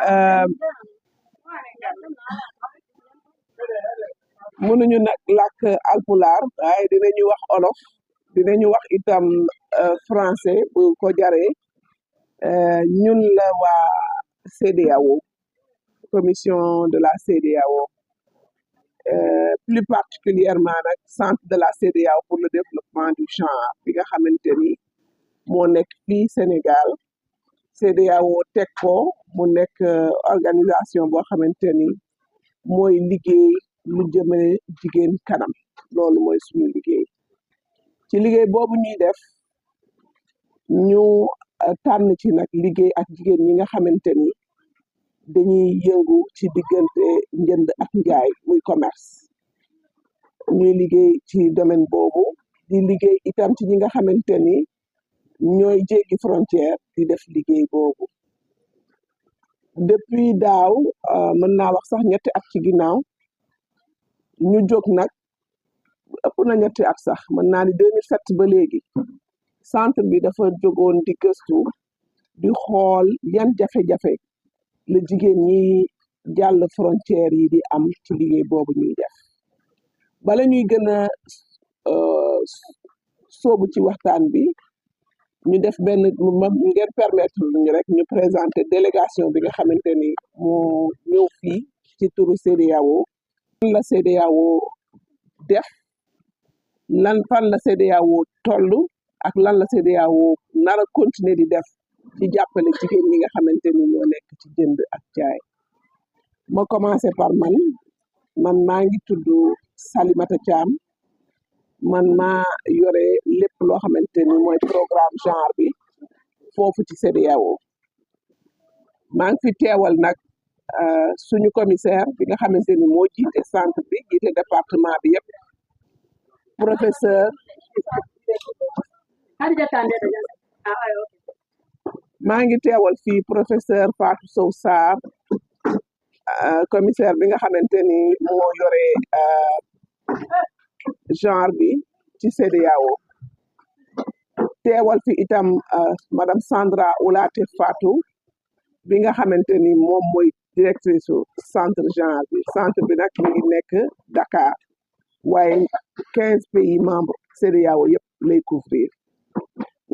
euh, mënuñu nag làkk alpulaar waaye dinañu wax olof dinañu wax itam français bu ko jaree ñun la waa CEDEAO commission de la CEDEAO plus particulièrement nag centre de la CEDEAO pour le développement du genre bi nga xamante ni moo nekk fii Sénégal CEDEAO teg ko mu nekk organisation boo xamante ni mooy liggéey lu jëmale jigéen kanam loolu mooy suñu liggéey ci liggéey boobu ñuy def ñu tànn ci nag liggéey ak jigéen ñi nga xamante ni dañuy yëngu ci diggante njënd ak njaay muy commerce ñuy liggéey ci domaine boobu di liggéey itam ci ñi nga xamante ni ñooy jéggi frontière di def liggéey boobu depuis daaw mën naa wax sax ñetti at ci ginnaaw ñu jóg nag ëpp na ñetti at sax mën naa ni 2007 ba léegi centre bi dafa jógoon di gëstu di xool yan jafe-jafe la jigéen ñi jàll frontière yi di am ci liggéey boobu ñuy def bala ñuy gën a sóobu ci waxtaan bi ñu def benn ngeen permettre ñu rek ñu présenter délégation bi nga xamante ni moo ñëw fii ci turu CEDEAO lan la CEDEAO def lan fan la CEDEAO toll ak lan la CEDEAO nar a continuer di def ci jàppale jigéen ñi nga xamante ni ñoo nekk ci jënd ak jaay ma commencé par man maa ngi tudd Salimata Thiam man maa yore lépp loo xamante ni mooy programme genre bi foofu ci CEDEAO maa ngi fi teewal nag suñu commissaire bi nga xamante ni moo jiite centre bi jiite département bi yëpp professeur maa ngi teewal fii professeur Fatou Sow Sarr commissaire bi nga xamante ni moo yore genre bi ci CEDEAO teewal fi itam madame Sandra Oulaté Fatou bi nga xamante ni moom mooy directrice su centre genre bi centre bi nag mi ngi nekk Dakar waaye 15 pays membres CEDEAO yëpp lay couvrir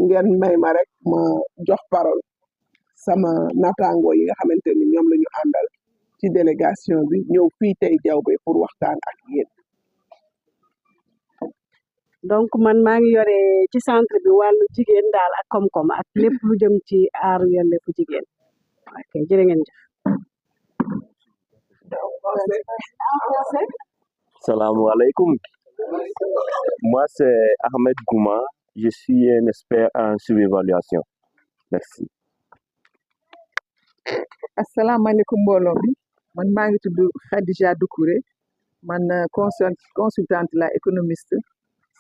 ngeen may ma rek ma jox parole sama naataango yi nga xamante ni ñoom la ñu àndal ci délégation bi ñëw fii tey Diaobé pour waxtaan ak yéen. donc man maa ngi yore ci centre bi wàllu jigéen daal ak koom-koom ak lépp lu jëm ci aaru yelleefu jigéen ok jërë ngeen jëf. Salam alaikum. Moi, c'est Ahmed Gouma. Je suis un expert en surévaluation. Merci. asalaamaaleykum mbooloo mi man maa ngi tudd Khadija Doucouré man consultante la économiste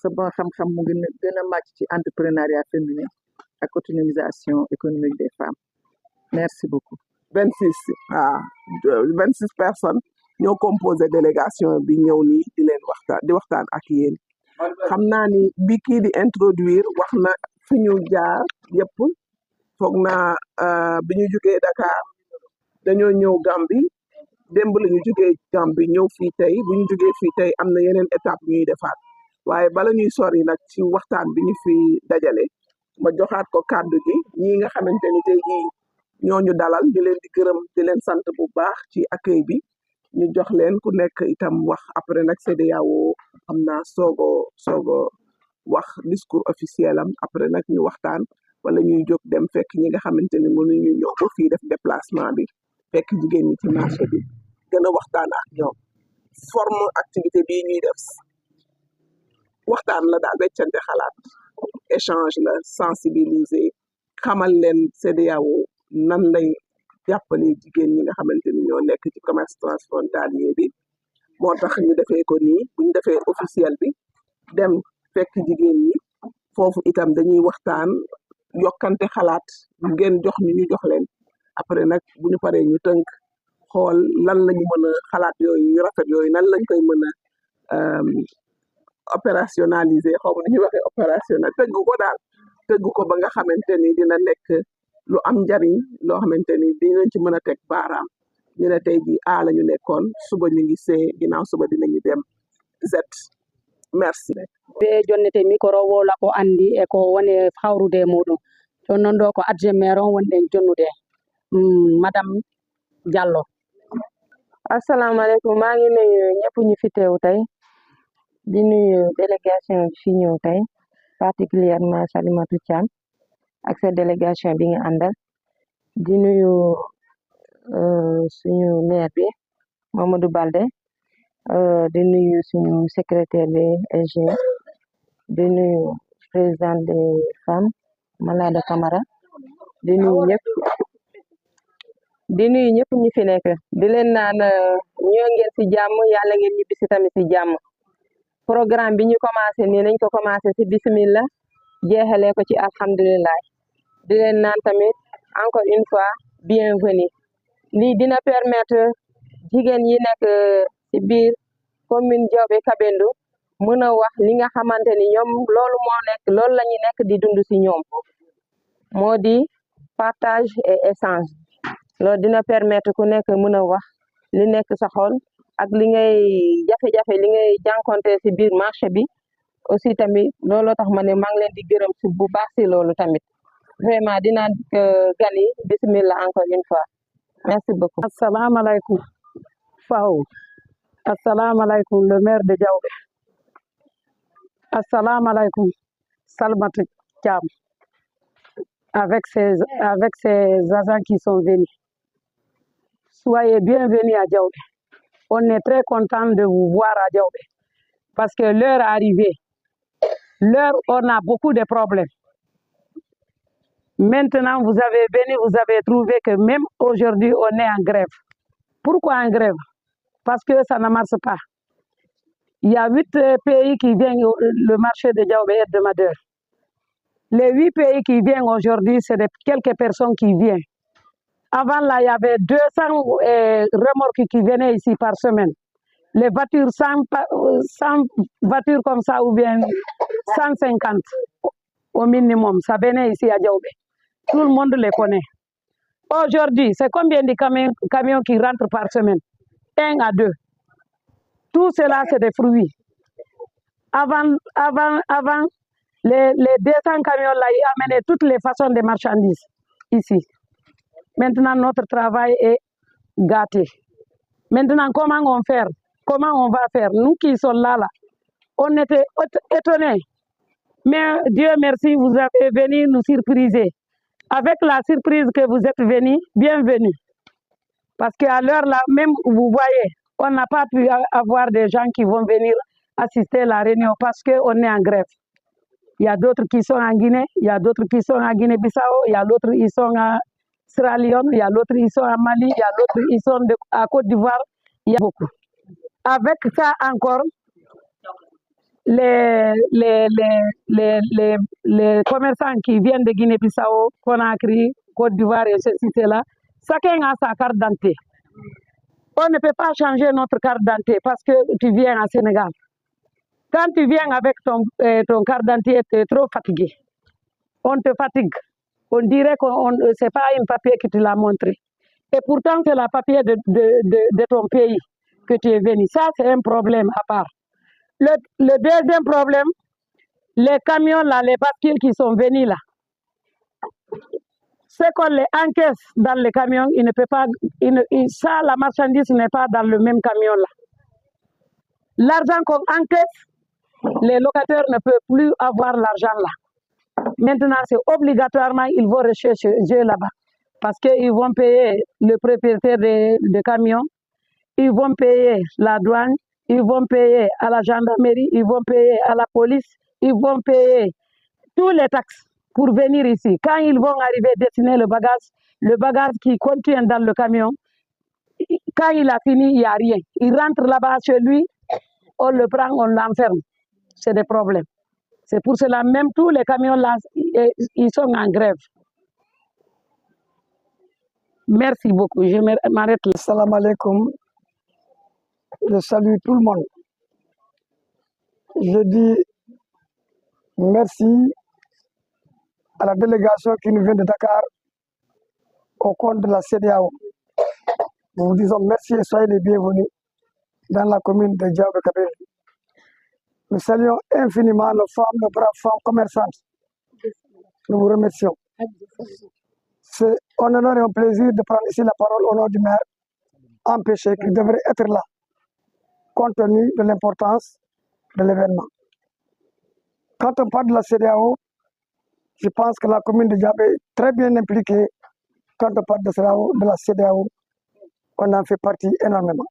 sama xam-xam mu gën a màcc ci entrepreneuriat féminin ak autonomisation économique des femmes merci beaucoup. 26 personnes ñoo composé délégation bi ñëw nii di leen waxtaan ak yéen xam naa ni bi kii di introduire wax na fi ñu jaar yëpp foog naa bi ñu jógee Dakar dañoo ñëw Gambie démb la ñu jógee Gambie ñëw fii tey bu ñu jógee fii tey am na yeneen étape ñuy defaat waaye bala ñuy sori nag ci waxtaan bi ñu fi dajale ma joxaat ko kàddu gi ñi nga xamante ni tey jii ñooñu dalal di leen di gërëm di leen sant bu baax ci accueil bi ñu jox leen ku nekk itam wax après nag CEDEAO xam naa soogo wax discours officiel am après nag ñu waxtaan wala ñuy jóg dem fekk ñi nga xamante ni mënuñu ñëw ba fii def déplacement bi fekk jigéen ñi ci marché bi gën a waxtaan ak ñoom forme activité bii ñuy def waxtaan la daal weccante xalaat échange la sensibiliser xamal leen CEDEAO nan lay jàppale jigéen ñi nga xamante ni ñoo nekk ci commerce transfrontalier bi moo tax ñu defee ko nii buñ defee officiel bi dem fekk jigéen ñi foofu itam dañuy waxtaan yokkante xalaat ngeen jox ñu jox leen après nag bu ñu paree ñu tënk xool lan lañu mën a xalaat yooyu yu rafet yooyu nan lañ koy mën a opérationnaliser xaw ma nu ñuy waxee opérationnel tëgg ko daal tëgg ko ba nga xamante ni dina nekk lu am njariñ loo xamante ni dinañ ci mën a teg baaraam ñu ne tey jii A la ñu nekkoon suba ñu ngi C ginnaaw suba dinañu dem Z. Merci. Be jonnete micro wola ko andi e ko woni hawrude muɗum to non ɗo ko adjoint maire on wonɗen jonnude madame Diallo. Assalamu alaikum maa ngi nuyu ñëpp ñu fi teew tey di nuyu délégation bi fi ñëw tey particulièrement Salimatu Thiam ak sa délégation bi nga àndal di nuyu suñu maire bi Mamadou Balde di nuyu suñu secrétaire bi SG di nuyu président des femmes Malada Camara di nuyu ñëpp ñu fi nekk di leen naan ñoo ngeen ci jàmm yàlla ngeen ñibbi ci tamit ci jàmm programme bi ñu commencé nii nañ ko commencé ci bismillah jeexalee ko ci alhamdulillah di leen naan tamit encore une fois bienvenue lii dina permettre jigéen yi nekk ci biir commune Diaobé Kabendou mën a wax li nga xamante ni ñoom loolu la ñu nekk di dund ci ñoom moo di partage et échange loolu dina permettre ku nekk mën a wax li nekk sa xol ak li ngay jafe-jafe li ngay jànkonte ci biir marché bi aussi tamit looloo tax ma ne maa ngi leen di gërëm ci bu baax ci loolu tamit vraiment dinaa gan yi bismillah encore une fois merci beaucoup. Assalamu alaikum Faw. Assalamu alaikum le maire de Diaobé. Assalamu alaikum Salimatu Thiam avec ses agents qui sont venus. Soyez bienvenus à Diaobé. On est très content de vous voir à Diaobé parce que l'heure est arrivée. L'heure, on a beaucoup de problèmes. Maintenant, vous avez venu, vous avez trouvé que même aujourd'hui, on est en grève. Pourquoi en grève? Parce que ça ne marche pas. Il y a 8 pays qui viennent le marché de Diaobé hebdomadaire. Les 8 pays qui viennent aujourd'hui, c'est quelques personnes qui viennent. Avant là, il y avait 200 remorques qui venaient ici par semaine. Les voitures, 100 voitures comme ça ou bien 150 au minimum, ça venait ici à Diaobé. Tout le monde les connaît. Aujourd'hui, c'est combien de camions qui rentrent par semaine? 1 à 2. Tout cela, c'est des fruits. Avant les 200 camions-là, ils amenaient toutes les façons de marchandises ici. Maintenant, notre travail est gâté. Maintenant, comment on fait? Comment on va faire? Nous qui sommes là, on était étonnés. Mais Dieu merci, vous avez venu nous surpriser. Avec la surprise que vous êtes venus, bienvenue. Parce qu'à l'heure là, même vous voyez, on n'a pas pu avoir des gens qui vont venir assister à la réunion parce qu'on est en grève. Il y a d'autres qui sont en Guinée, il y a d'autres qui sont en Guinée-Bissau, il y a d'autres qui sont à Sierra Leone, il y a d'autres qui sont à Mali, il y a d'autres qui sont à Côte d'Ivoire, il y a beaucoup. Avec ça encore, les commerçants qui viennent de Guinée-Bissau, Conakry, Côte d'Ivoire et ceci, cela, chacun a sa carte d'identité. On ne peut pas changer notre carte d'identité parce que tu viens au Sénégal. Quand tu viens avec ton carte d'identité, tu es trop fatigué. On te fatigue. On dirait que ce n'est pas un papier que tu l'as montré. Et pourtant, c'est le papier de ton pays que tu es venu. Ça, c'est un problème à part. Le deuxième problème, les camions là, les bascules qui sont venus là, c'est qu'on les encaisse dans les camions, il ne peut pas, ça, la marchandise n'est pas dans le même camion là. L'argent qu'on encaisse, les locataires ne peuvent plus avoir l'argent là. Maintenant, c'est obligatoirement, ils vont rechercher là-bas. Parce qu'ils vont payer le propriétaire de camions, ils vont payer la douane, ils vont payer à la gendarmerie, ils vont payer à la police, ils vont payer tous les taxes pour venir ici. Quand ils vont arriver à destiner le bagage qui contient dans le camion, quand il a fini, il n'y a rien. Il rentre là-bas chez lui, on le prend, on l'enferme. C'est des problèmes. C'est pour cela même tous les camions là, ils sont en grève. Merci beaucoup. Je m'arrête là. Salam alaikum. Je salue tout le monde. Je dis merci à la délégation qui nous vient de Dakar au compte de la CEDEAO. Nous vous disons merci et soyez les bienvenus dans la commune de Diaobé-Kabéry. Nous saluons infiniment nos femmes, nos braves femmes commerçantes. Nous vous remercions. C'est un honneur et un plaisir de prendre ici la parole au nom du maire, empêché qu'il devrait être là, compte tenu de l'importance de l'événement. Quand on parle de la CEDEAO, je pense que la commune de Diaobé est très bien impliquée. Quand on parle de la CEDEAO, on en fait partie énormément.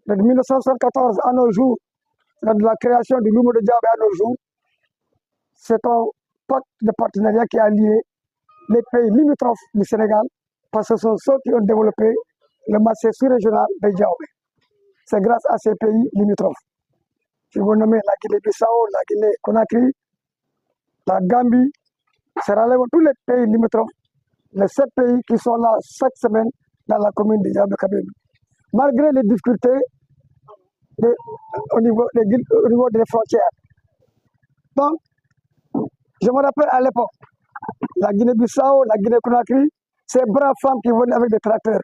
De 1974 à nos jours, de la création du Lumo de Diaobé à nos jours, c'est un pacte de partenariat qui a lié les pays limitrophes du Sénégal, parce que ce sont ceux qui ont développé le marché sous-régional de Diaobé. C'est grâce à ces pays limitrophes. Je vous nommer la Guinée-Bissau, la Guinée-Conakry, la Gambie, Sierra Leone, tous les pays limitrophes, les 7 pays qui sont là chaque semaine dans la commune de Diaobé-Kabéry. Malgré les difficultés au niveau des frontières. Donc, je me rappelle à l'époque, la Guinée-Bissau, la Guinée-Conakry, ces braves femmes qui venaient avec des tracteurs.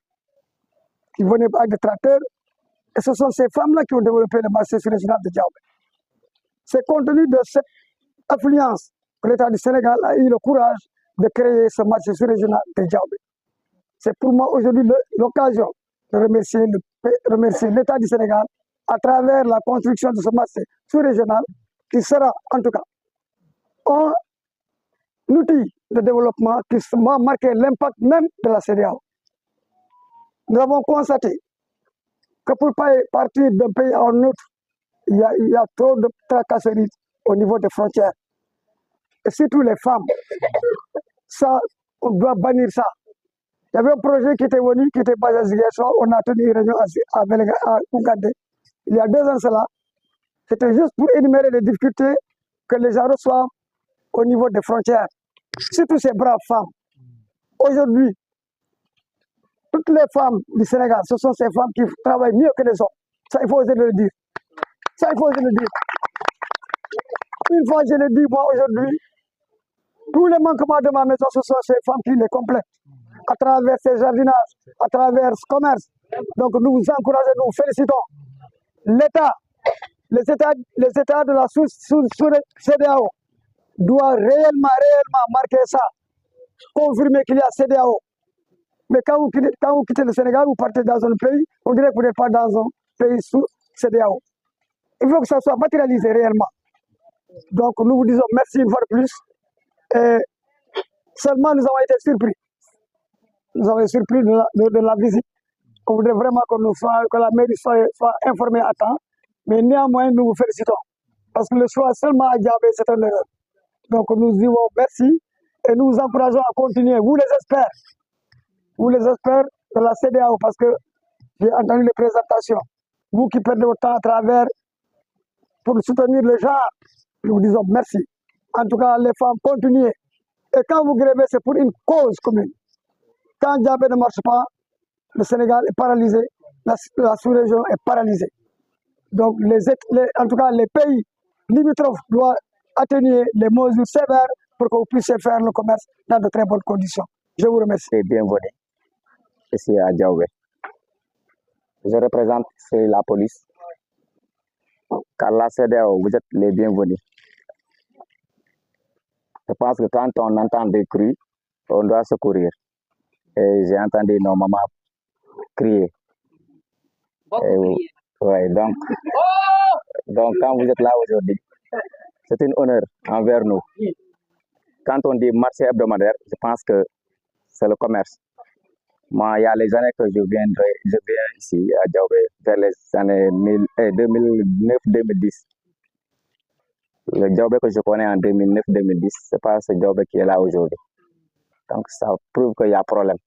Et ce sont ces femmes-là qui ont développé le marché sous-régional de Diaobé. C'est compte tenu de cette affluence que l'État du Sénégal a eu le courage de créer ce marché sous-régional de Diaobé. C'est pour moi aujourd'hui l'occasion de remercier l'État du Sénégal à travers la construction de ce marché sous-régional qui sera en tout cas un outil de développement qui va marquer l'impact même de la CEDEAO. Nous avons constaté que pour partir d'un pays à un autre, il y a trop de tracasseries au niveau des frontières. Et surtout les femmes. Ça, on doit bannir ça. Il y avait un projet qui était venu, qui était basé à Ziguinchor. On a tenu une réunion à Ougandé. Il y a 2 ans cela. C'était juste pour énumérer les difficultés que les gens reçoivent au niveau des frontières. Surtout ces braves femmes. Aujourd'hui, toutes les femmes du Sénégal, ce sont ces femmes qui travaillent mieux que les hommes. Ça, il faut oser le dire. Ça, il faut oser le dire. Une fois, je le dis, moi, aujourd'hui, tous les manquements de ma maison, ce sont ces femmes qui les complètent. À travers ces jardinages, à travers ce commerce. Donc, nous vous encourageons, nous vous félicitons. L'État, les États de la CEDEAO doivent réellement marquer ça. Confirmer qu'il y a CEDEAO. Mais quand vous quittez le Sénégal, vous partez dans un pays, on dirait que vous n'êtes pas dans un pays sous CEDEAO. Il faut que ça soit matérialisé réellement. Donc nous vous disons merci une fois de plus. Et seulement nous avons été surpris. Nous avons été surpris de la visite. On voudrait vraiment que la mairie soit informée à temps. Mais néanmoins, nous vous félicitons. Parce que le choix seulement à Diaobé, c'est une erreur. Donc nous disons merci et nous vous encourageons à continuer. Vous les experts de la CEDEAO, parce que j'ai entendu les présentations. Vous qui perdez votre temps à travers pour soutenir le genre, nous vous disons merci. En tout cas, les femmes, continuez. Et quand vous grèvez, c'est pour une cause commune. Quand Diaobé ne marche pas, le Sénégal est paralysé, la sous-région est paralysée. Donc, en tout cas, les pays limitrophes doivent atténuer les mesures sévères pour que vous puissiez faire le commerce dans de très bonnes conditions. Je vous remercie. Bienvenue ici à Diaobé. Je représente la police. Car la CEDEAO, vous êtes les bienvenus. Je pense que quand on entend des cris, on doit secourir. Et j'ai entendu nos mamans crier. Ouais, donc quand vous êtes là aujourd'hui, c'est un honneur envers nous. Quand on dit marché hebdomadaire, je pense que c'est le commerce. Moi, il y a les années que je viens ici à Diaobé, vers les années 2009-2010. Le Diaobé que je connais en 2009-2010, ce n'est pas ce Diaobé qui est là aujourd'hui. Donc ça prouve qu'il y a problème.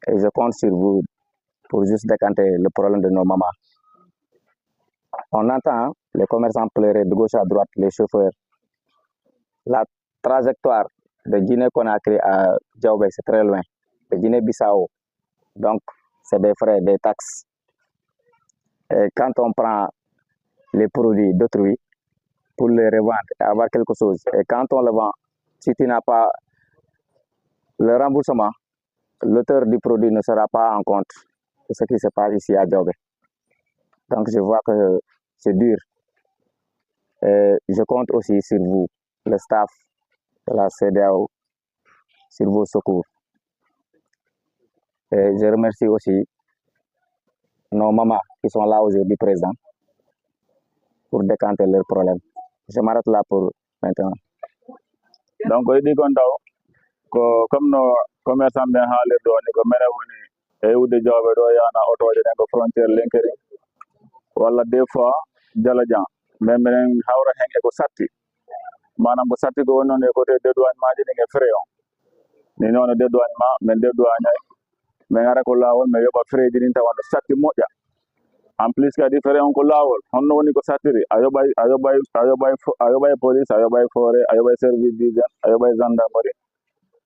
Et je compte sur vous pour juste décanter le problème de nos mamans. On entend les commerçants pleurer de gauche à droite, les chauffeurs. La trajectoire de Guinée-Conakry à Diaobé, c'est très loin. De Guinée-Bissau. Donc, c'est des frais, des taxes. Et quand on prend les produits d'autrui pour les revendre et avoir quelque chose, et quand on le vend, si tu n'as pas le remboursement, l'auteur du produit ne sera pas en compte de ce qui se passe ici à Diaobé. Donc je vois que c'est dur. Et je compte aussi sur vous, le staff de la CEDEAO, sur vos secours. Et je remercie aussi nos mamans qui sont là aujourd'hui présentes pour décanter leurs problèmes. Je m'arrête là pour maintenant. Donc idi kon taw ko comme no commerçant ɓe haalir ɗo ni ko mene woni e iwde Diaobé ɗo yana otoje ɗen ko frontiére Linkering walla des fois Dialajan mais minen hawra hen eko satti manam ko satti ko woni noon e côté dédouanement ji ɗin e frais on ni noon dédouanement min dédouagnay min ara ko lawol mi yoɓa frais ji ɗin tawa no satti moƴƴa en plus kadi frais on ko lawol honno woni ko sattiri a yoɓay police a yoɓay forêt a yoɓay service d'hygiène a yoɓay gendarmerie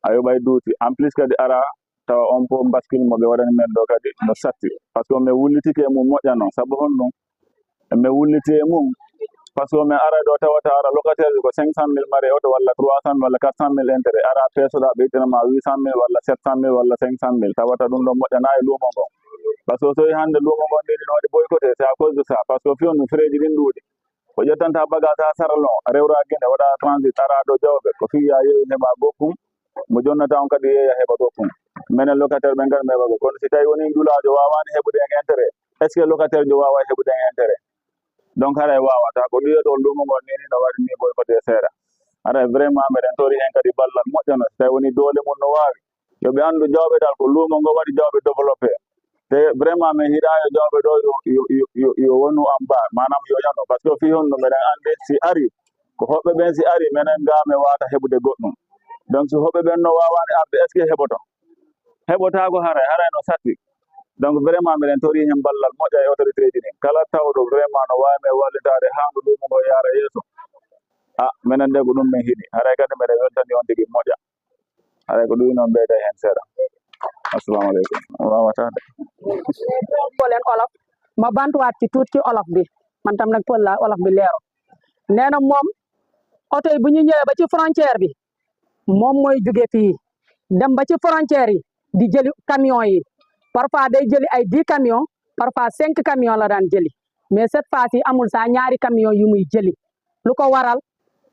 a yoɓay duuti en plus kadi ara tawa on po bascule mo ɓe waɗani men ɗo kadi no satti par ce que mi wullitike e mum moƴƴa noon saabu honɗum mi wulliti e mum par ce que mi ara ɗo tawata ara locataire ko 500 000 mari oto walla 300 000 walla 400 000 intérêt ara peesoɗa ɓe ittanama 800 000 walla 700 000 walla 500 000 tawata ɗum ɗo moƴƴana e luumo ngon par ce que so yi hannde luumo ngon ndini no waɗi boycotté c'est à cause de ça par ce que fiyon no frais ji ɗin ɗuuɗi ko ƴettanta bagage ha saralon rewra guine waɗa transit ara ɗo Diaobé ko fiya yeeyi heɓa gokkum mo jonnata on kadi yeeya heɓa gokkum minen locataire ɓe ngar meɓa go kono si tawi woni dulajo wawani heɓude en intérêt est ce que locataire jo wawa heɓude en intérêt donc haray wawata ko ɗiyeto luumo ngon nini no waɗi ni boycotté seeɗa haray vraiment meɗen tori hen kadi ballal moƴƴano so tawi woni doole mum no wawi yoɓe andu Diaobé dal ko luumo ngo waɗi Diaobé développé te vraiment min hiɗayo Diaobé ɗo yo wonu en bas manam yo yano par ce que fi honno meɗen andi si ari ko hoɓɓe ɓen si ari minen ga mi wawata heɓude goɗɗum donc so hoɓɓe ɓen no wawani arde est ce que heɓoto heɓotako haray no satti donc vraiment miɗen tori hen ballal moƴƴa e autorité ji ɗin kala tawɗo vraiment no wawi men wallitade ha ngo luumo ngo yaara yeeso minen de ko ɗum min hiiɗi haray kadi mbiɗen weltani on tigui moƴƴa haray ko ɗum noon ɓeyda hen seeɗa assalamu aleykum wawatade leen olof ma bantuwaat ci tuuti ci olof bi man tam nag pël la olof bi leeru nee na moom oto yi bu ñu ñëwee ba ci frontière bi moom mooy jóge fii dem ba ci frontière yi di jëli camion yi parfois day jëli ay 10 camions parfois 5 camions la daan jëli mais cette fois-ci amul saa ñaari camions yu muy jëli lu ko waral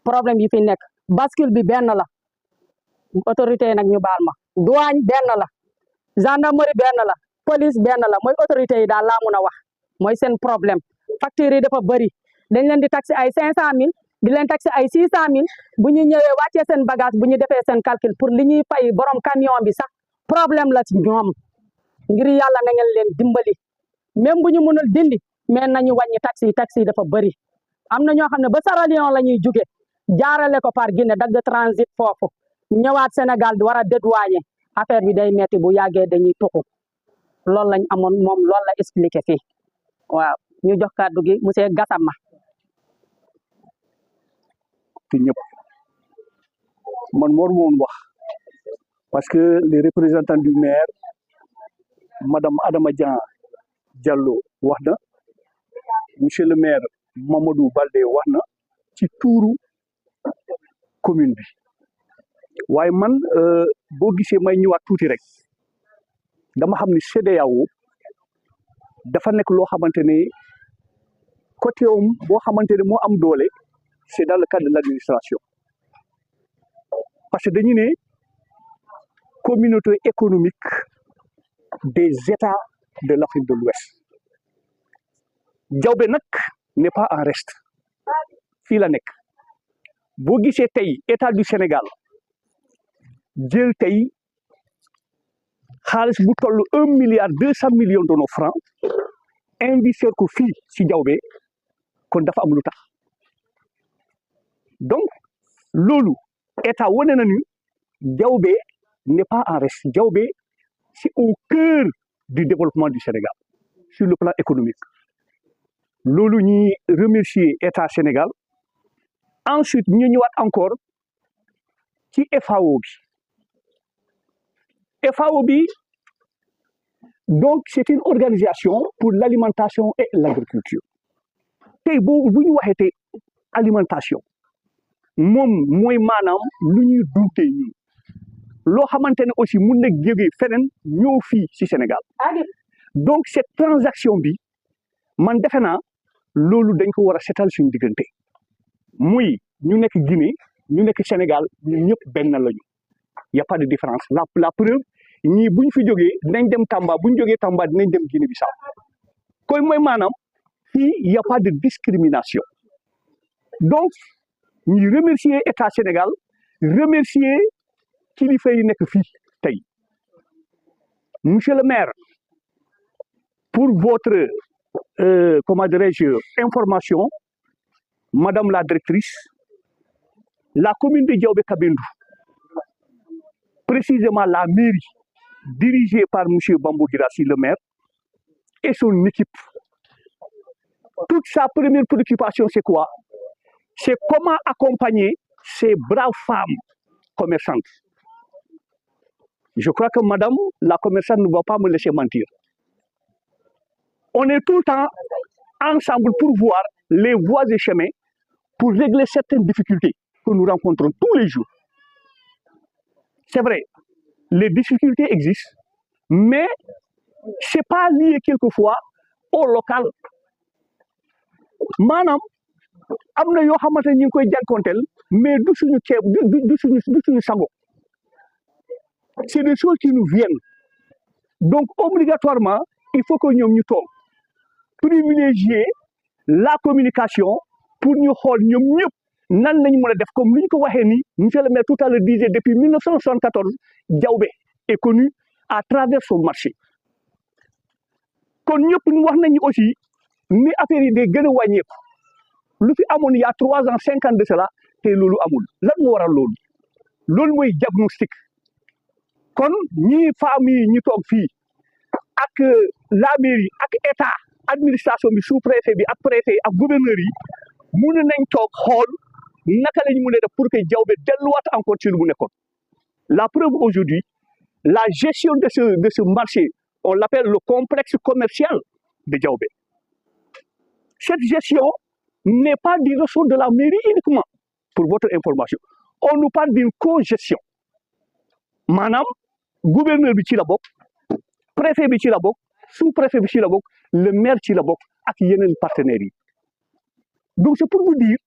problème yi fi nekk bascule bi benn la autorité yi nag ñu baal ma douane benn la gendarmerie benn la police benn la mooy autorité yi daal laa mun a wax mooy seen problème facture yi dafa bëri dañ leen di taxi ay 500 000 di leen taxi ay 600 000 bu ñu ñëwee wàccee seen bagage bu ñu defee seen calcul pour li ñuy fay borom camion bi sax problème la ci ñoom ngir yàlla na ngeen leen dimbali même bu ñu mënul dindi mais nañu wàññi taxi yi dafa bëri am na ñoo xam ne ba Sierra Leone la ñuy jóge jaarale ko par Guinée dagg transit foofu ñëwaat Sénégal di war a dédouaner affaire bi day metti bu yàggee dañuy tuxu loolu lañ amoon moom loolu la expliqué fii waaw ñu jox kàddu gi monsieur Gassama. te ñëpp man moo woon wax parce que les représentants du maire madame Adama Diallo wax na monsieur le maire Mamadou Baldé wax na ci tuuru commune bi waaye man boo gisee may ñëwaat tuuti rek dama xam ni CEDEAO dafa nekk loo xamante ne côté am boo xamante ne moo am doole c'est dans le cadre de l'administration parce que dañu ne communauté économique des États de l'Afrique de l'Ouest Diaobé nag n'est pas en reste fii la nekk boo gisee tey État du Sénégal jël tey xaalis bu toll 1,2 milliard de nos francs investir ko fii ci Diaobé kon dafa am lu tax donc loolu état wane na ni Diaobé n'est pas en reste Diaobé c'est au cœur du développement du Sénégal sur le plan économique loolu ñuy remercier état Sénégal ensuite ñu ñëwaat encore ci FAO bi donc c'est une organisation pour l'alimentation et l'agriculture tey boobu bu ñu waxee tey alimentation moom mooy maanaam lu ñuy dundee ñun loo xamante ne aussi mun na jógee feneen ñëw fii ci Sénégal donc cette transaction bi man defe naa loolu dañ ko war a setal suñu diggante muy ñu nekk Guinée ñu nekk Sénégal ñun ñëpp benn lañu y a pas de différence la preuve ñii bu ñu fi jógee dinañ dem Tamba bu ñu jógee Tamba dinañ dem Guinée Bissau koy mooy maanaam fii y a pas de discrimination donc ñuy remercier état Sénégal remercier kilifa yi nekk fii tey monsieur le maire pour votre comment dirais-je information madame la directrice la commune de Diaobé-Kabendou précisément la mairie dirigée par monsieur Bambou Guirassy le maire et son équipe toute sa première préoccupation c'est quoi? C'est comment accompagner ces braves femmes commerçantes. Je crois que madame la commerçante ne va pas me laisser mentir. On est tout le temps ensemble pour voir les voies et chemins pour régler certaines difficultés que nous rencontrons tous les jours. C'est vrai, les difficultés existent, mais ce n'est pas lié quelquefois au local. Madame, am na yoo xamante ne ñu ngi koy jànkonteel mais du suñu ceeb du suñu sango c'est des choses qui nous viennent donc obligatoirement il faut que ñoom ñu toog privilégier la communication pour ñu xool ñoom ñëpp nan lañu mën a def comme ni ñu ko waxee ni monsieur le maire tout à l'heure disait depuis 1974 Diaobé est connu à travers son marché kon ñëpp ñu wax nañu aussi ni affaire yi day gën a wàññeeku lu fi amoon il y a 3 ans 5 ans de cela te loolu amul lan moo waral loolu loolu mooy diagnostic kon ñii femmes yi ñu toog fii ak la mairie ak état administration bi sous préfet bi ak préfet ak gouverneur yi mun nañ toog xool naka la ñu mën a def pour que Diaobé delluwaat encore ci lu mu nekkoon la preuve aujourd'hui la gestion de ce marché on l'appelle le complexe commercial de Diaobé cette gestion n'est pas du ressort de la mairie uniquement pour votre information on nous parle d'une co-gestion maanaam gouverneur bi ci la bokk préfet bi ci la bokk sous-préfet bi ci la bokk le maire ci la bokk ak yeneen partenaires yi donc c'est pour vous dire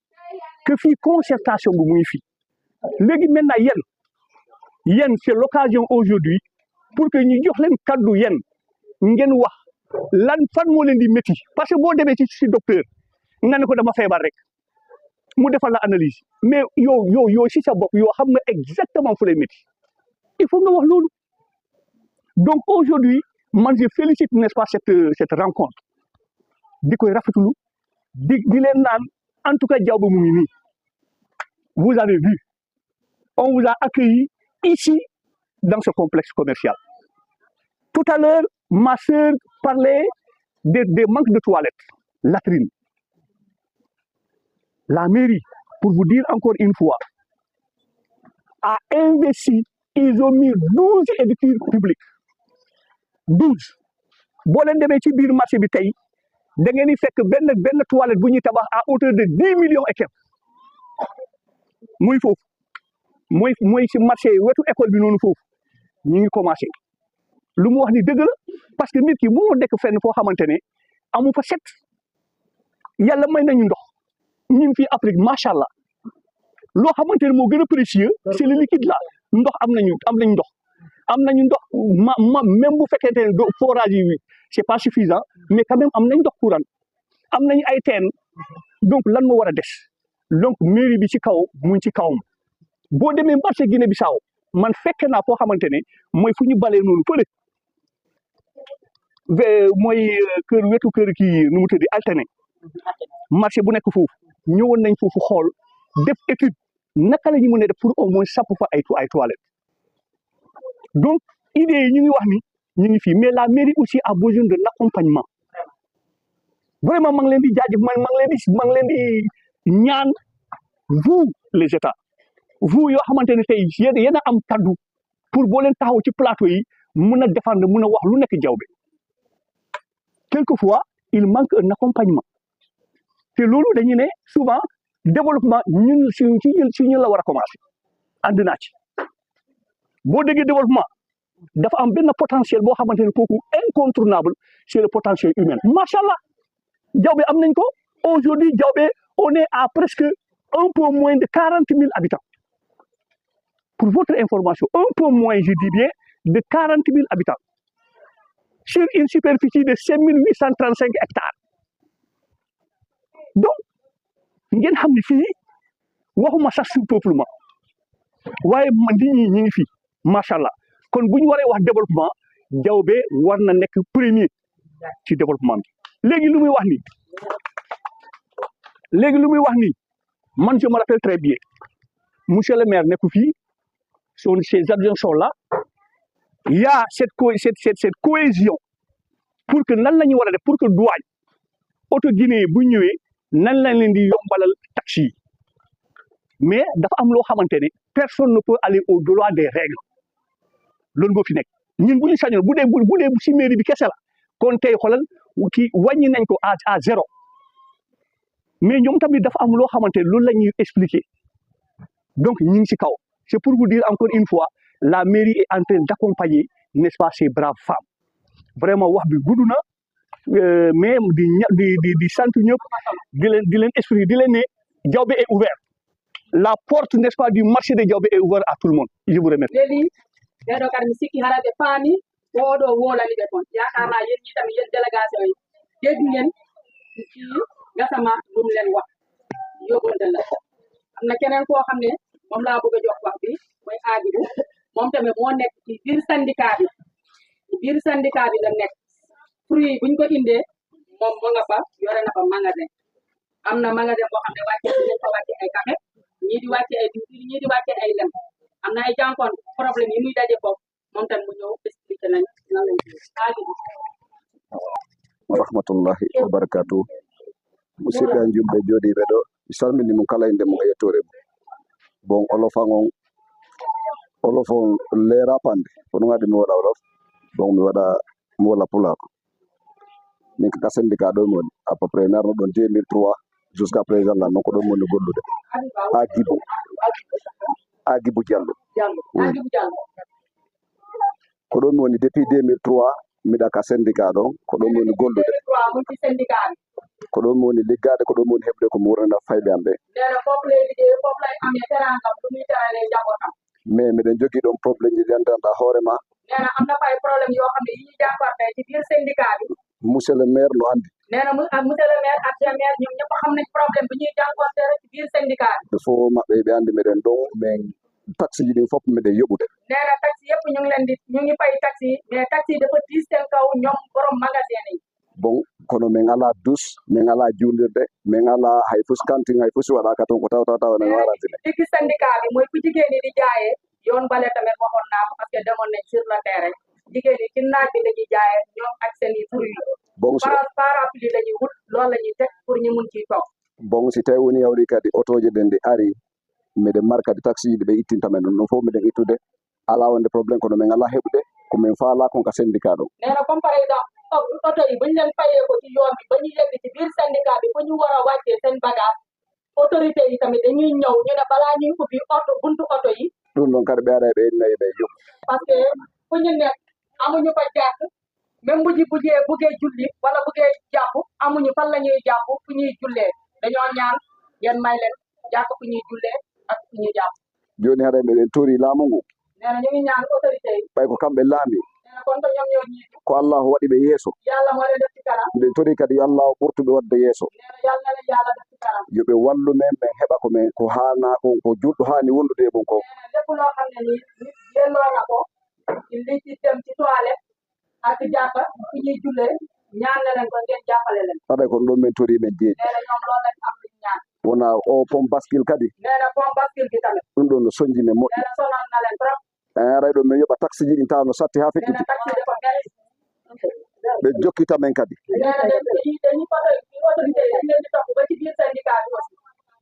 que fii concertation bi muy fii léegi maintenant yéen c'est l'occasion aujourd'hui pour que ñu jox leen kaddu yéen ngeen wax lan fan moo leen di métti parce que boo demee ci docteur nga ne ko dama feebar rek mu defal la analyse mais yow si sa bopp yoo xam nga exactement fu lay métti il faut nga wax loolu donc aujourd'hui man je félicite n'est-ce pas cette rencontre di koy rafetlu di leen naan en tout cas Diaobé mu ngi nii vous avez vu on vous a accueilli ici dans ce complexe commercial tout à l'heure ma sœur parlait des manques de toilettes latrines la mairie pour vous dire encore une fois a investi ils ont mis 12 éducateurs publics 12 boo leen demee ci biir marché bi tey da ngeen di fekk benn toilette bu ñuy tabax à hauteur de 10 millions et quelques muy foofu mooy ci marché wetu école bi noonu foofu ñu ngi commencé lu mu wax ni dëgg la parce que nit ki moo nekk fenn foo xamante ne amu fa set yàlla may nañu ndox ñun fii Afrique macha allah loo xamante ne moo gën a précieux c'est le liquide là ndox am nañu ndox même bu fekkente ne forage yi c'est pas suffisant mais quand même am nañ ndox courant am nañu ay teen donc lan moo war a des donc mairie bi ci kaw mu ci kawam boo demee marché Guinée Bissau man fekk naa foo xamante ne mooy fu ñu balee noonu fële mooy wetu kër kii nu mu tëddi alterné marché bu nekk foofu ñëwoon nañ foofu xool def étude naka la ñu mën a def pour au moins sapp fa ay toilettes donc idée yi ñu ngi wax ni ñu ngi fii mais la mairie aussi a besoin de l'accompagnement vraiment maa ngi leen di jaajëf maa ngi leen di ñaan vous les états vous yoo xamante ne tey yéen a am kaddu pour boo leen taxaw ci plateau yi mun a défendre mun a wax lu nekk Diaobé quelquefois il manque un accompagnement te loolu dañu ne souvent développement ñun ci ñun la war a commencer ànd naa ci boo déggee développement dafa am benn potentiel boo xamante ne kooku incontournable c'est le potentiel humain macha allah Diaobé am nañ ko aujourd'hui Diaobé on est à presque un peu moins de 40 000 habitants pour votre information un peu moins je dis bien de 40 000 habitants sur une superficie de 5 835 hectares donc ngeen xam ne fii waxuma sax surpeuplement waaye nit ñi ñu ngi fi macha allah kon bu ñu waree wax développement Diaobé war na nekk premier ci développement bi léegi lu muy wax nii man je me rappelle très bien monsieur le maire nekku fii ses adjoints sont là il y a cette cohésion pour que nan la ñu war a def pour que douane auto Guinée bu ñëwee nan lañ leen di yombalal taxi yi mais dafa am loo xamante ne personne ne peut aller au-delà des règles loolu moo fi nekk ñun bu ñu sañoon bu dee si mairie bi kese la kon tey xoolal kii wàññi nañ ko à zéro mais ñoom tamit dafa am loo xamante ne loolu la ñuy expliquer donc ñu ngi si kaw c'est pour vous dire encore une fois la mairie est en train d'accompagner n'est-ce pas ces braves femmes vraiment wax bi gudd na mais di sant ñëpp di leen expliquer di leen ne Diaobé est ouvert la porte n'est-ce pas du marché de Diaobé est ouvert à tout le monde je vous remercie leli ɓeɗo kadi mi sikki hara ɓe faami oɗo wolani ɓe kon yakarna yen ñi tamit yen délégation yi dégg ngeen ci gasama ɗum leen wax yóbbante la am na keneen koo xam ne moom laa bëgg a jox wax bi mooy Agibou moom tamit moo nekk ci biir syndicat bi la nekk fruit yi buñ ko indee moom mu nga fa yore na fa magasin am na magasin boo xam ne wàcce nañ fa wàcce ay café ñii di wàcce ay diwtiir ñii di wàcce ay lem am na ay jànkoon problème yi muy daje foofu moom tamit mu ñëw expliqué nañ nan lañ Agibou wa rahmatullahi wa barakatuh musidɓe an jumɓe jooɗiɓe ɗo mi salmini mo kala inde mo yettore mo bon olofan on leera pande ko ɗum waɗi mi waɗa olof bon mi waɗa pulako min kaka syndicat ɗo mi woni à peu près mi arno ɗon 2003 jusqu'à présent lan noon ko ɗon woni gollude Agibou Diallo ko ɗon mi woni depuis 2003 miɗa ka syndicat ɗon ko ɗon mi woni gollude ko ɗon mi woni liggade ko ɗon mi woni heɓde ko mi wurnana fayɓe am ɓe mais miɗen jogii ɗon probléme ji gandanɗa hoore ma monsieur le maire no andi ɓe fof maɓɓe ɓe andi miɗen ɗon mais taxe ji ɗin fof miɗen yoɓude bon kono min ala dus min ala julirde min ala hay fus kantin hay fus waɗaka toon ko taw enen warantine diggi syndicat bi mooy ku jigéen ñi di jaayee yoon bale tamit waxoon naa ko parce que demoon nañ sur le terrain jigéen ñi ci naaj bi lañuy jaayee ñoom ak seen i fruit bon parapluie la ñuy wut loolu la ñuy teg pour ñu mun ciy toog bon si tawi woni yawri kadi otoje ɗen ɗi ari miɗen mari kadi taxe ji ɗi ɓe ittintamen ɗum ɗon fof miɗen ittude ala wonde probléme kono min ala heɓude komin faala kon ka syndicat ɗo nee na comme par exemple oto yi buñ leen fayee ko ci yoon bi ba ñu yegg ci biir syndicat bi fu ñu war a wàccee seen bagage autorité yi tamit dañuy ñëw ñu ne balaa ñuy ubbi buntu oto yi ɗum ɗon kadi ɓe ara ɓe nayi ɓe yóbbu parce que fu ñu nekk amuñu fa jàpp même buggee julli wala buggee jàpp amuñu fan la ñuy jàpp fu ñuy jullee dañoo ñaan yéen may leen jàpp fu ñuy jullee ak fu ñuy jàpp joni haɗa ɓeɗen tori laamu ngu nee na ñu ngi ñaan autorité yi ɓay ko kamɓe laami kon ko ñoom ñoo jiitu ko allahu waɗi ɓe yeeso yàlla moo leen def ci kanam mbiɗen tori kadi allahu ɓurtuɓe wadde yeeso yàlla na leen yàlla def ci kanam yoɓe wallu men ɓen heɓa ko men ko haana ko juɗɗo haani wondude e mum ko lépp loo xam ne nii nit yelloo na ko ci li ci dem ci toilette ak jàppa fu ñuy jullee ñaan na leen ko ngeen jàppale leen aɗa ko ɗon men tori men jeeɗi nee na ñoom loolu lañ am luñ ñaan wona o pom bascule kadi nee na pom bascule bi tamit ɗum ɗon no soñji men moƴƴi nee na sonal na leen trop aray ɗo min yoɓa taxe ji ɗin tawa no satti ha nee feƴƴiti na taxi dafa mel ɓe jokkita men kadi nee na dañuy autorité yi dañ leen di topp ba ci biir syndicat bi aussi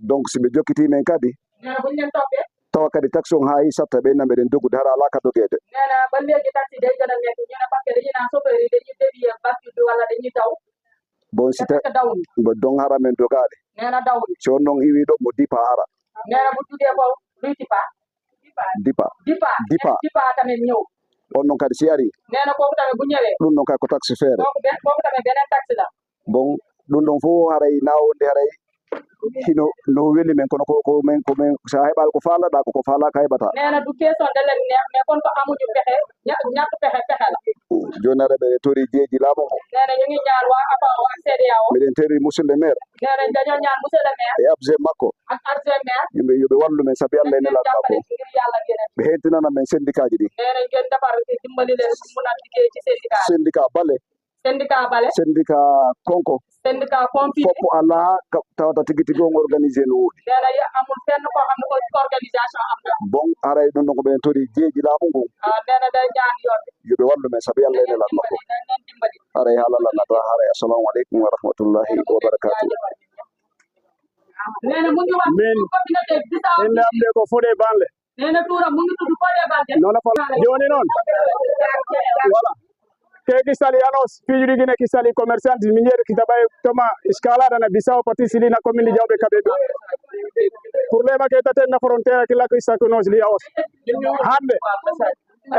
donc si ɓe jokkiti men kadi nee na buñ leen toppee tawa kadi taxe on ha yi satta ɓenna mbeɗen dogude hara ala ka dogede nee na ba léegi taxi day gën a nekk ñu ne parce que dañuy naan chauffeur yi dañuy dévier bascule bi wala dañuy daw bon si parce que dawuñu don hara men dogade nee na dawuñu si on noon iwi ɗo mo dipa ara nee na bu jugee foofu luy ci paa Dipa tamit ñëw on noon kadi si ari nee na kooku tamit bu ñëwee ɗum ɗon kadi ko taxe feere kooku tamit beneen taxe la bon ɗum ɗon fof haray nawonde haray hino no weli men kono ko men sa heɓal ko faalaɗa ko faalaka heɓata nee na du question de leen neex mais kon ko amuñu pexe ñàkk pexe la joni aɗa ɓe tori jeeji laamu ngo nee na ñu ngi ñaan waa APAO ak CEDEAO miɗen tori monsieur le maire nee na dañoo ñaan monsieur le maire e abge makko ak adjoint maire yoɓe wallu men saabi Allah e nelaɗa ko ngir yàlla gene ɓe hentinana men syndicat ji ɗi nee na ngeen defar dimbali leen mun a liggéey ci syndicat bale syndicat konko syndicat confit foppo ala tawata tigi tigi on organisé no woɗi nee na amul fenn koo xam ne organisation am na bon haray ɗum ɗon ko ɓen tori jeeji laamu ngu nee na day ñaan yoon yoɓe wallu men saabi Allah e nelaɗa makko haray haalallanata haray assalamu aleykum wa rahmatullahi wa barakatuh nee na mu ngi wax communauté Bissau inde am de ko Fodé Balde nee na turam mu ngi tudd Fodé Balde noon fa joni noon voilà ke kisali anos fijuɗi guine kisali commerçante mi jeeri kitaɓay toma scalaɗana Bissau pati silina commune ɗi jawɓe kaɓe ɗo pour lema ke taten na frontiére kila ko isakunos li aos hande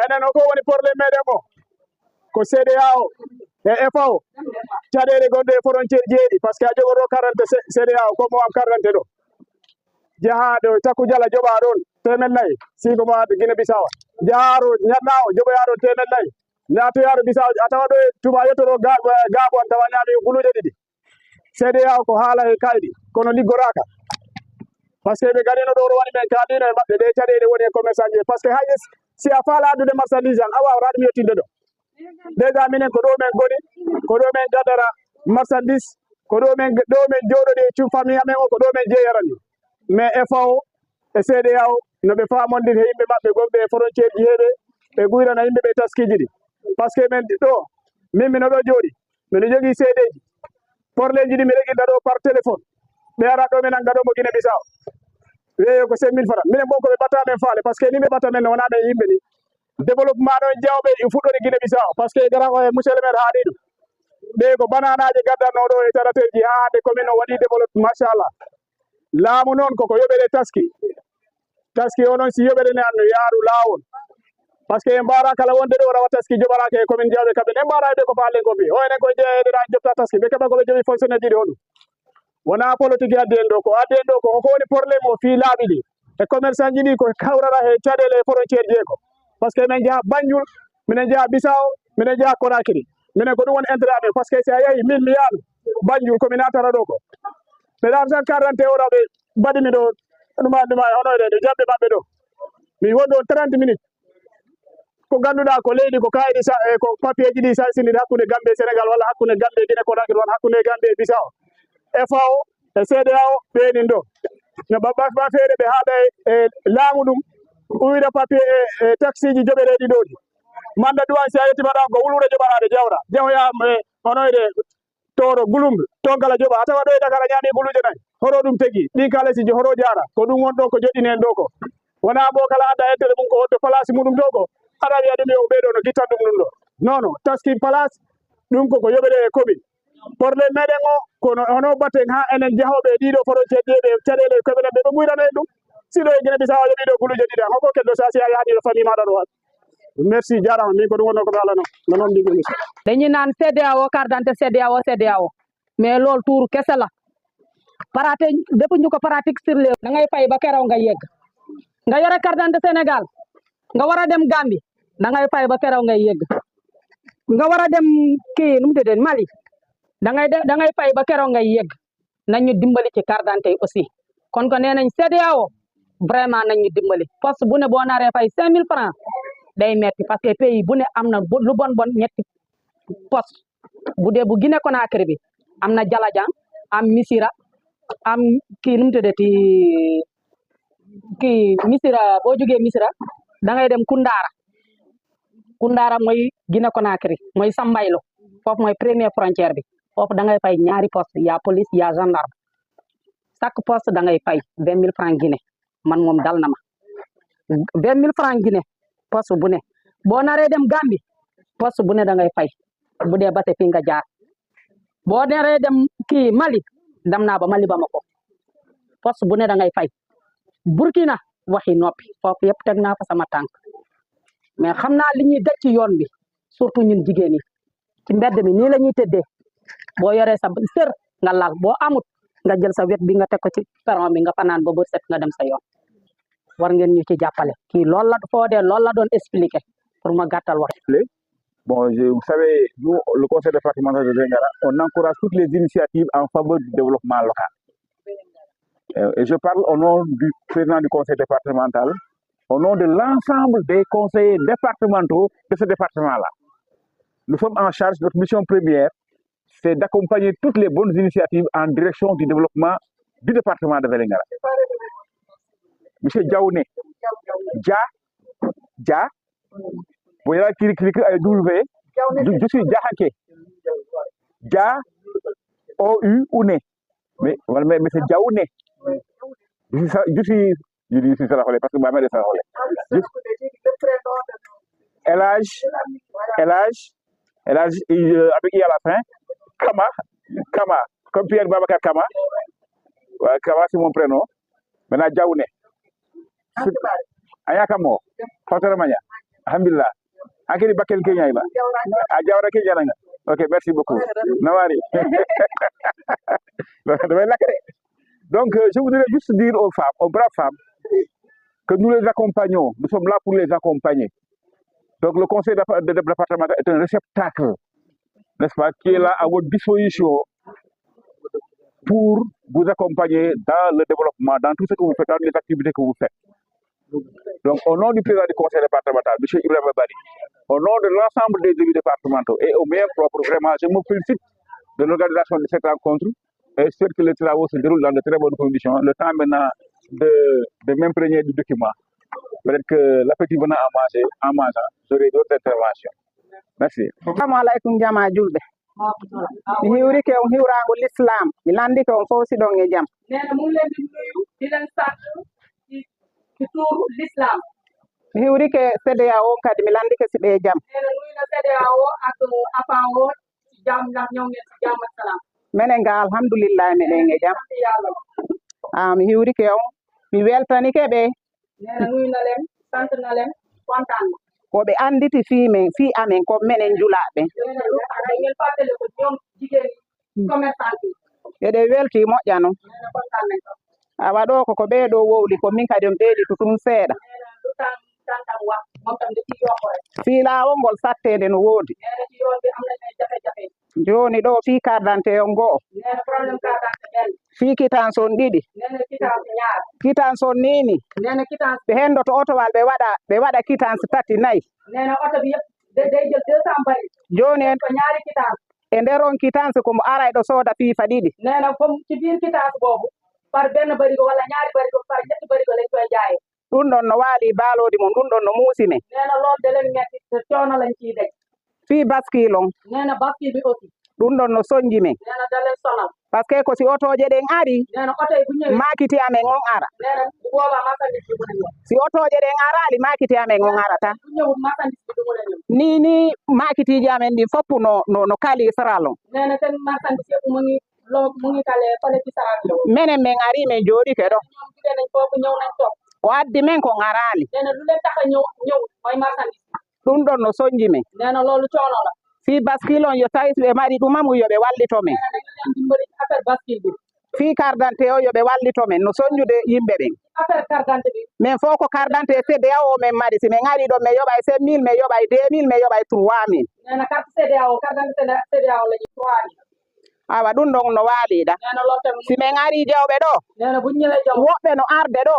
enen o ko woni probléme meɗen o ko CEDEAO e FAO caɗele gonɗe e frontiére jeeɗi par ce que a jogoto carte CEDEAO comme o am carte ɗo jaha ɗo takku jala joɓa ɗon temennayyi sigo mo adde guine Bissau jaharo ñaɗɗa o joɓoyaɗo temennayyi natoyaɗo Bissau a tawa ɗo e tuma yettoro gaabo an tawa ñaami guluuje ɗiɗi CEDEAO ko haala e kayɗi kono liggoraka par ce que ɓe gaɗino ɗo woni men kaɗino e maɓɓe ɗe caɗele woni e commerçant ji par ce que hay si a faala addude marchandise an a wawata ɗum yettinde ɗo déjà minen ko ɗo men goni ko ɗo men gaddara marchandise ko ɗo men jooɗoɗi e cum famille amen o ko ɗo men jeeyarani mais FAO e CEDEAO no ɓe famondiri e yimɓe maɓɓe gonɓe e frontiére ji heeɓe ɓe guyrana yimɓe ɓe taskiji ɗi par ce que men ɗo min mino ɗo jooɗi miɗo jogii seedeji porleji ɗi mi reginta ɗo par téléphone ɓe ara ɗo min angaɗomo guine Bissau weeyo ko 5000 francs minen bon koɓe ɓatta men faale par ce que ni ɓe ɓatta men wona men yimɓe ni développement ɗon jawɓe fuɗɗori guine Bissau par ce que gara o e monsieur le maire haaɗi ɗum ɓe ko bananaji gaddanno ɗo e tarateji ha hande commune o waɗi développement machallah laamu noon koko yoɓere taski o noon si yoɓere ne anno yaaru laawol par ce que en mbara kala wonde ɗo rawa taski joɓarake e commune jawɓe kamɓe en mbara ɓe ko faalen ko mbi o enen koye jeeyaɗeɗa jofta taski ɓe keɓa koɓe jogui fonctionnaire ji ɗi hoɗum wona politique addi en ɗo ko koko woni probléme o fii laaɓi ɗi e commerçant ji ɗi ko kawrata e caɗele e frontiére jeego par ce que min jaha Banjul minen jaha Bissau minen jaha Conakry minen ko ɗum woni intérêt amen par ce que si a yeehi min mi yaano Banjul komi natara ɗo ko ɓe ɗartan 40 euro ɓe mbaɗimi ɗo ɗuma honoyde ɗo jamɓe maɓɓe ɗo mi woni ɗo 30 minutes ko ganduɗa ko leydi ko kayɗi ko papier ji ɗi sansiniɗe hakkude Gambie e Sénégal walla hakkude Gambie e Guinée Conakry walla hakkude Gambie e Bissau FAO e CEDEAO ɓenin ɗo no ɓaɓɓa feere ɓe haaɗa e laamu ɗum uyda papier e taxi ji joɓereɗi ɗo ɗi manda duwan si a yettima ɗan ko wulude joɓarade jawra jahoya honoyde toro gulumdu toggala joɓa a tawa ɗo e Dakar a ñaami guluje nayyi horo ɗum tegi ɗi kalesiji horo jara ko ɗum won ɗo ko joɗɗini en ɗo ko wona bo kala adda intérêt mum ko wonto place muɗum ɗo ko aɗa wiya ɗum yo ɓeɗo no gittan ɗum ɗum ɗo non non taski place ɗum koko yoɓere e commune probléme meɗen o kono hono batten ha enen jahoɓe ɗiɗo frontiére ɗiɗe caɗele koɓene ɓe ɓuyrana en ɗum siɗo e Guinée Bissau yoɓi ɗo guluje ɗiɗa hoko keddo sa si a yahani ɗo famille maɗa ɗo merci jarama min ko ɗum wonno ko ɓe alano no noon ɗigi émission dañuy naan CEDEAO carte d'identité CEDEAO mais loolu tuuru kese la pratique defuñu ko pratique sur les da ngay fay ba keroog nga yegg nga yore carte d'identité Sénégal nga war a dem Gambie da ngay fay ba keroog ngay yegg nga war a dem kii nu mu tuddee Mali da ngay fay ba keroog ngay yegg nañ ñu dimbali ci carte d'identité yi aussi kon ko nee nañ CEDEAO vraiment nañ ñu dimbali poste bu ne boo naree fay 5000 francs day metti parce que pays bu ne am na lu bon ñetti poste bu dee bu Guinée Conakry bi am na Jalajan am Missira am kii nu mu tuddati kii Missira boo jógee Missira da ngay dem Koundara mooy Guinée Conakry mooy Sambaylo foofu mooy première frontière bi foofu da ngay fay ñaari poste ya police ya gendarme chaque poste da ngay fay 20 000 francs Guinée man moom dal na ma 20 000 francs Guinée poste bu ne boo naree dem Gambie poste bu ne da ngay fay bu dee bate fi nga jaar boo naree dem kii Mali dem naa ba Mali Bamako poste bu ne da ngay fay Burkina waxi noppi foofu yëpp teg naa fa sama tànk mais xam naa li ñuy daj ci yoon bi surtout ñun jigéen ñi ci mbedd mi nii la ñuy tëddee boo yoree sa sër nga lal boo amut nga jël sa wet bi nga teg ko ci perron bi nga fanaan ba bët set nga dem sa yoon war ngeen ñu ci jàppale kii loolu la Fodé loolu la doon expliqué pour ma gàttal wax. Bon, vous savez, nous, le conseil départemental de Vélingara, on encourage toutes les initiatives en faveur du développement local. Et je parle au nom du président du conseil départemental, au nom de l'ensemble des conseillers départementaux de ce département-là. Nous sommes en charge, notre mission première, c'est d'accompagner toutes les bonnes initiatives en direction du développement du département de Vélingara. Monsieur Diaouné, Dia, vous voyez qui avec W, je suis Diahaké. Dia, O-U, Ouné. Mais c'est Diaouné. Je suis Saraholé parce que ma mère est Saraholé. Elage, avec I à la fin. Kama, comme Pierre Babacar Kama. Ouais, Kama, c'est mon prénom. Maintenant, Diaouné. Ayakamo, Fotoramaya. Alhamdulillah. Akiri Bakel Kenya. Ajawara Kenya. Ok, merci beaucoup. Nawari. Donc, je voudrais juste dire aux femmes, aux braves femmes, que nous les accompagnons. Nous sommes là pour les accompagner. Donc, le conseil départemental est un réceptacle, n'est-ce pas, qui est là à votre disposition pour vous accompagner dans le développement, dans tout ce que vous faites, dans les activités que vous faites. Donc, au nom du président du conseil départemental, M. Ibrahim Bari, au nom de l'ensemble des élus départementaux et au meilleur propre, vraiment, je me félicite de l'organisation de cette rencontre et j'espère que les travaux se déroulent dans de très bonnes conditions. Le temps maintenant de m'imprégner du document. Peut-être que l'appétit venant en mangeant, j'aurai d'autres interventions. Merci. Assalamu alaikum jama julɓe mi hiwrike on hiwrago l'islam mi landike on fof siɗon e jaam mi hiwrike CEDEA on kadi mi landike siɓe e jaam minen ga alhamdoulillahi miɗen e jaam mi hiwrike on mi weltanike ɓe koɓe anditi fi amen ko minen julaɓe eɗe welti moƴƴano awa ɗo koko ɓeeɗo wowli ko min kadi on ɓeeɗi to tum seeɗa fi laawol ngol sattede no woodi joni ɗo fi cardante on go'o fi quittance on ɗiɗi quittance on nini ɓe hendoto otowal ɓe waɗa quittance tati nayyi joni e nder on quittance komo ara ɗo sooda fiifa ɗiɗi ɗum ɗon no waali baalodi mum ɗum ɗon no muusi men fi baskil on ɗum ɗon no soñji men par ce que ko si otoje ɗen ari makiti amen on ara si otoje ɗen arali makiti amen on arata ni makitiji amen ɗin foppu no kali sral on menen men ari men jooɗike ɗo o addi men kon arali ɗum ɗon no soñji men fi baskil on yo tawi ɓe maɗi ɗumamu yoɓe wallito men fi cardante o yoɓe wallito men no soñjude yimɓe ɓen min fof ko cardante CEDEA o min maɗi si min ari ɗo min yoɓay 5000 min yoɓay 2000 min yoɓay 3000 awa ɗum ɗon no waaliɗa si min ari jewɓe ɗo woɓɓe no arde ɗo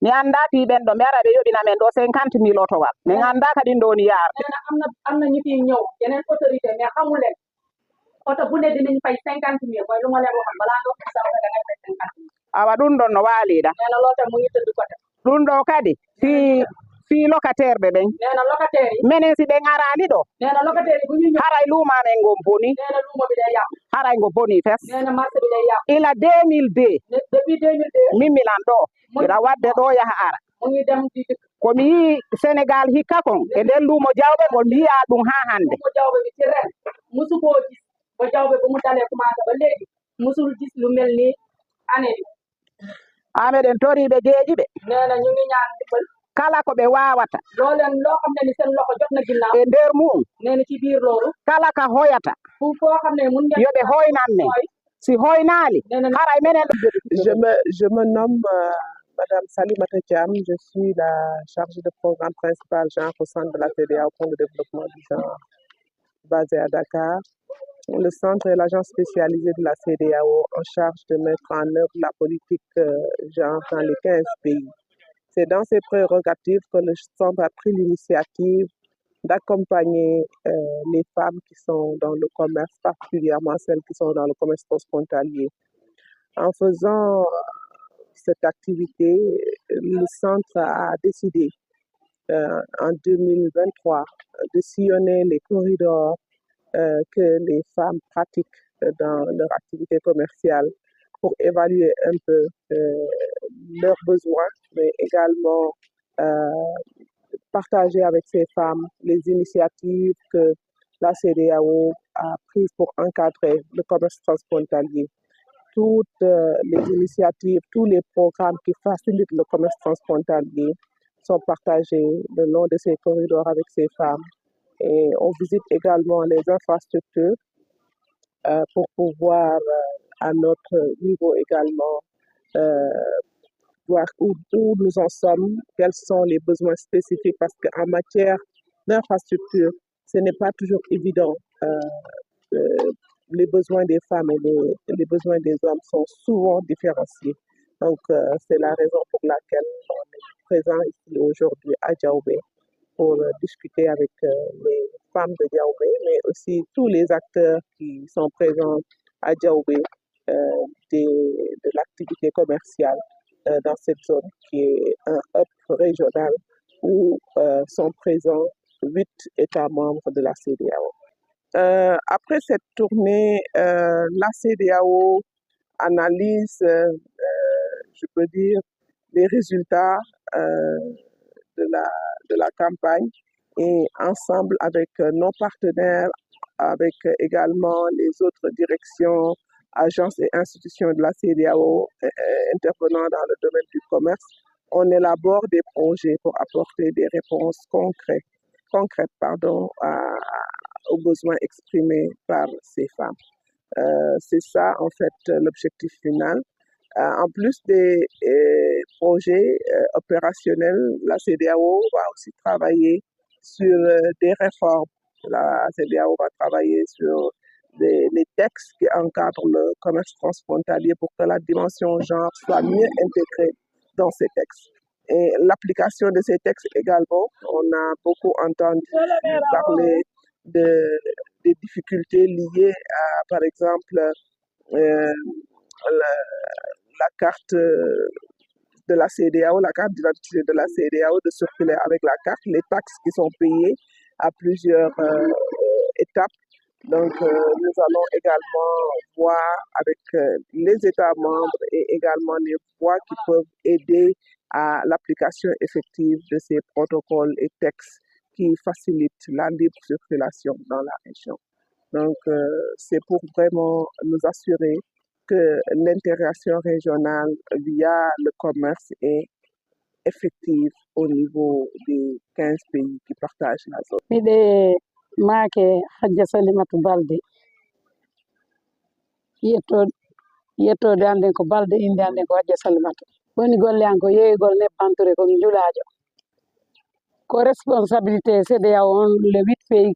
mi anda piɓen ɗo mi ara ɓe yoɓina men ɗo 50 000 otowal min anda ka ɗin ɗoni yarde awa ɗum ɗon no waaliɗa ɗum ɗo kadi fi locataire ɓe ɓen minen si ɓen arani ɗo haray luuma men ngon boni haray ngo boni fes ila 2002 min milan ɗo mbiɗa wadde ɗo yaha ara komi yii Sénégal hikka kon e nder luumo jawɓe ngol mi yiya ɗum ha hande ameɗen toriɓe geeƴi ɓe nee na ñu ngi ñaan ndimbal kala ko ɓe wawata loo xam ne ni seen loxo jot na ginnaaw e nder mum nee na ci biir loolu kala ka hoyata fu foo xam ne mun ngeen yoɓe hoynan men si hoynali haray menen Je me nomme Madame Salimata Thiam, je suis la chargée de programme principal genre au centre de la CEDEAO pour le développement du genre basé à Dakar. Le centre est l'agence spécialisée de la CEDEAO en charge de mettre en œuvre la politique genre dans les 15 pays. C'est dans ces prérogatives que le centre a pris l'initiative d'accompagner les femmes qui sont dans le commerce, particulièrement celles qui sont dans le commerce transfrontalier. En faisant cette activité, le centre a décidé en 2023 de sillonner les corridors que les femmes pratiquent dans leur activité commerciale pour évaluer un peu leurs besoins, mais également partager avec ces femmes les initiatives que la CEDEAO a prises pour encadrer le commerce transfrontalier. Toutes les initiatives, tous les programmes qui facilitent le commerce transfrontalier sont partagés le long de ces corridors avec ces femmes. Et on visite également les infrastructures pour pouvoir, à notre niveau également, voir où nous en sommes, quels sont les besoins spécifiques, parce qu'en matière d'infrastructure, ce n'est pas toujours évident. Les besoins des femmes et les besoins des hommes sont souvent différenciés. Donc, c'est la raison pour laquelle on est présent ici aujourd'hui à Diaoubé pour discuter avec les femmes de Diaoubé, mais aussi tous les acteurs qui sont présents à Diaoubé de l'activité commerciale dans cette zone qui est un hub régional où sont présents 8 États membres de la CEDEAO. Après cette tournée, la CEDEAO analyse, je peux dire, les résultats de la campagne et ensemble avec nos partenaires, avec également les autres directions, agences et institutions de la CEDEAO intervenant dans le domaine du commerce, on élabore des projets pour apporter des réponses concrètes aux besoins exprimés par ces femmes. C'est ça, en fait, l'objectif final. En plus des projets opérationnels, la CEDEAO va aussi travailler sur des réformes. La CEDEAO va travailler sur les textes qui encadrent le commerce transfrontalier pour que la dimension genre soit mieux intégrée dans ces textes. Et l'application de ces textes également, on a beaucoup entendu parler des difficultés liées à, par exemple, la carte de la CEDEAO, la carte d'identité de la CEDEAO, de circuler avec la carte, les taxes qui sont payées à plusieurs étapes. Donc, nous allons également voir avec les États membres et également les voies qui peuvent aider à l'application effective de ces protocoles et textes qui facilitent la libre circulation dans la région. Donc, c'est pour vraiment nous assurer que l'intégration régionale via le commerce est effective au niveau des 15 pays qui partagent la zone. miɗe maake Hajja Salimatu Balde yettode anden ko Balde inde anden ko Hajja Salimatu woni golle an ko yeeygol nebbanture ko julaajo ko responsabilité CEDEAO on le 8 pays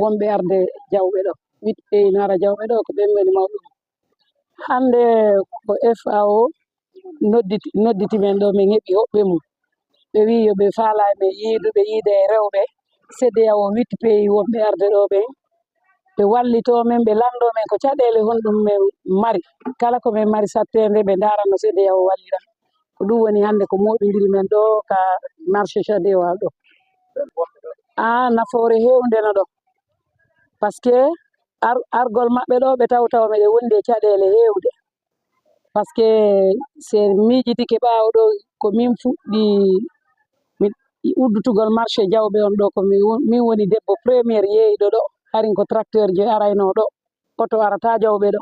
wonɓe arde jawɓe ɗo 8 pays nara jawɓe ɗo ko ɓen ngoni mawɗum hande ko FAO nodditi men ɗo min heɓi hoɓɓe mum ɓe wi yoɓe faala e men yiiduɓe yiide e rewɓe CEDEAO 8 pays wonɓe arde ɗo ɓen ɓe wallito men ɓe lando men ko caɗele honɗum men mari kala ko men mari sattede ɓe darano CEDEAO wallira ko ɗum woni hande ko moɗodiri men ɗo ka marché CEDEAO ɗo nafoore hewnde no ɗo par ce que argol maɓɓe ɗo ɓe tawtaw meɗe wondi e caɗele hewde par ce que se miijitike ɓaawo ɗo ko min fuɗɗi uddutugol marché jawɓe on ɗo ko min woni debbo premiére yeeyɗo ɗo harin ko tracteur je arayno ɗo oto arata jawɓe ɗo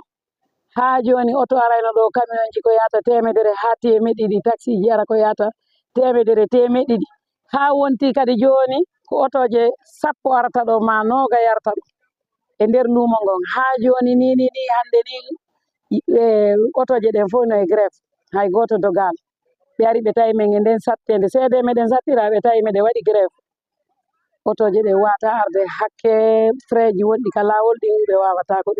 haa jooni oto arayno ɗo camion ji ko yahata temedere haa temeɗɗiɗi taxi ji ara ko yahata temedere temeɗɗiɗi haa wonti kadi jooni ko otoje sappo arata ɗo ma nooga yarata ɗo e nder luumo ngon haa jooni ni hannde ni otoje ɗen fof no e grève hay gooto dogaal ɓe ari ɓe tawi men e nden sattede seede meɗen sattira ɓe tawi meɗen waɗi grève otoje ɗen wata arde hakke frais ji wonɗi ka laawol ɗin ɓe wawata ko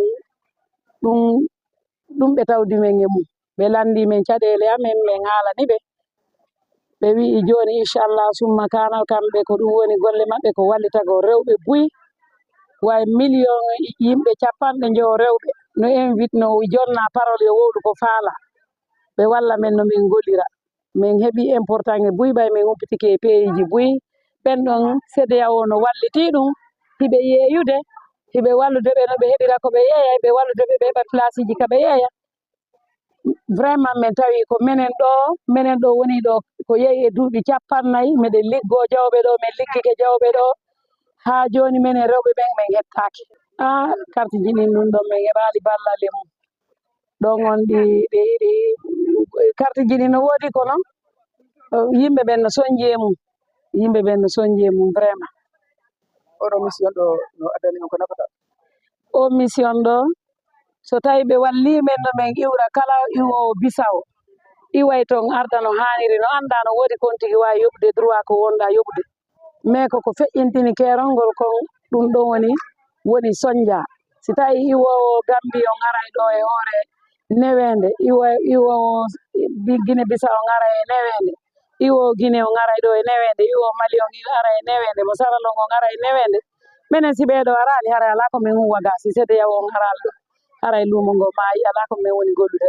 ɗum ɓe tawdi men e mum ɓe landi men caɗele amen min haalani ɓe wii jooni inchallah summa kanal kamɓe ko ɗum woni golle maɓɓe ko wallitago rewɓe buyi way million yimɓe 50 rewɓe no invite no jonna parole yo wowlu ko faala ɓe walla men no min gollira min heɓi important e buyi ɓay min humpitiki e pays ji buyi ɓen ɗon CEDEAO no walliti ɗum hiɓe yeeyude hiɓe wallude ɓe no ɓe heɓira ko ɓe yeeya ɓe wallude ɓe heɓa place ji ka ɓe yeeya vraiment min tawi ko minen ɗo woni ɗo ko yehi e duuɓi 40 meɗen liggo jawɓe ɗo min liggike jawɓe ɗo haa jooni minen rewɓe ɓen min hettaaki carte ji ɗin ɗum ɗon min heɓaali ballal e mum ɗon on ɗi carte ji ɗin no woodi kono yimɓe ɓen no soñji e mum vraiment oɗo mission ɗo no addani on ko nafata o mission ɗo so tawi ɓe walli men no min iwra kala iwowo bisaw iway toon arda no haaniri no annda no woodi kon tigi wawi yoɓde droit ko wonɗa yoɓde mais koko feƴƴintini keerol ngol kon ɗum ɗon woni soñdia si tawi iwowo Gambie on aray ɗo e hoore newende iwowo Guinée Bissau on ara e newende iwowo Guinée on aray ɗo e newende iwowo Mali on ara e newende mo Saralong on ara e newende minen si ɓeeɗo arani haray ala ko min huwa ga si CEDEAO on aral ɗo haray luumo ngo maayi ala ko min woni gollude